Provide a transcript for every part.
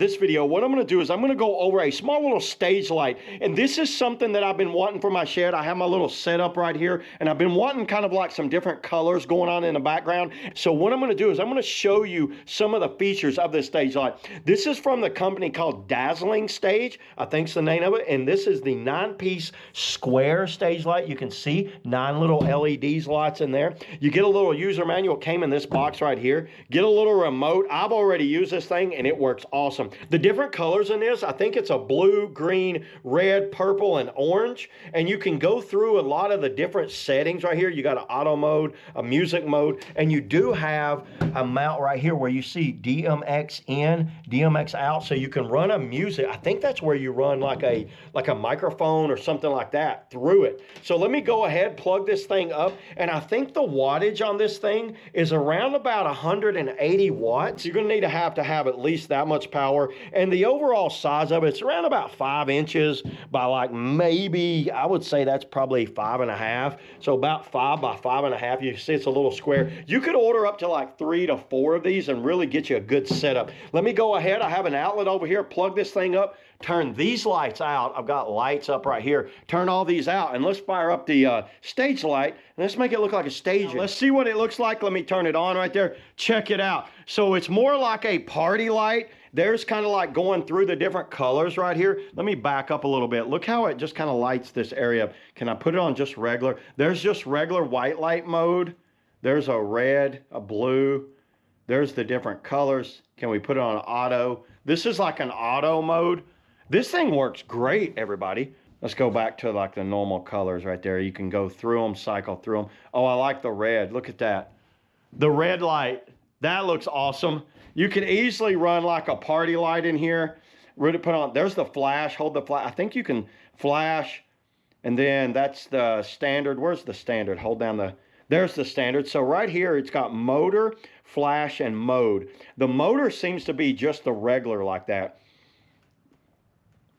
This video, what I'm going to do is I'm going to go over a small little stage light, and this is something that I've been wanting for my shed. I have my little setup right here, and I've been wanting kind of like some different colors going on in the background. So what I'm going to do is I'm going to show you some of the features of this stage light. This is from the company called DazzlingStage, I think's the name of it, and this is the 9-piece square stage light. You can see 9 little LEDs lights in there. You get a little user manual, came in this box right here. Get a little remote. I've already used this thing and it works awesome. The different colors in this, I think it's a blue, green, red, purple, and orange. And you can go through a lot of the different settings right here. You got an auto mode, a music mode, and you do have a mount right here where you see DMX in, DMX out, so you can run a music. I think that's where you run like a microphone or something like that through it. So let me go ahead, plug this thing up, and I think the wattage on this thing is around about 180 watts. You're gonna need to have at least that much power. And the overall size of it's around about 5 inches by like maybe, I would say that's probably 5.5. So about 5 by 5.5. You see it's a little square. You could order up to like 3 to 4 of these and really get you a good setup. Let me go ahead. I have an outlet over here. Plug this thing up. Turn these lights out. I've got lights up right here. Turn all these out and let's fire up the stage light and let's make it look like a stage. Now, let's see what it looks like. Let me turn it on right there. Check it out. So it's more like a party light. There's kind of like going through the different colors right here. Let me back up a little bit. Look how it just kind of lights this area. Can I put it on just regular? There's just regular white light mode. There's a red, a blue. There's the different colors. Can we put it on auto? This is like an auto mode. This thing works great, everybody. Let's go back to like the normal colors right there. You can go through them, cycle through them. Oh, I like the red. Look at that. The red light. That looks awesome. You can easily run like a party light in here. Really put on, there's the flash, hold the flash. I think you can flash, and then that's the standard. Where's the standard? Hold down the, there's the standard. So right here, it's got motor, flash, and mode. The motor seems to be just the regular like that.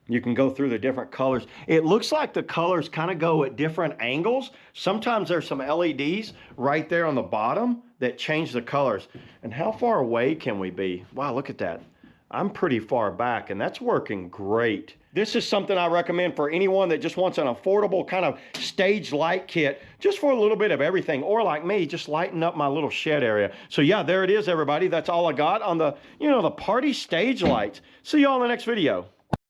You can go through the different colors. It looks like the colors kind of go at different angles. Sometimes there's some LEDs right there on the bottom that change the colors. And how far away can we be? Wow, look at that. I'm pretty far back and that's working great. This is something I recommend for anyone that just wants an affordable kind of stage light kit, just for a little bit of everything, or like me, just lighten up my little shed area. So yeah, there it is, everybody. That's all I got on the, the party stage lights. See you all in the next video.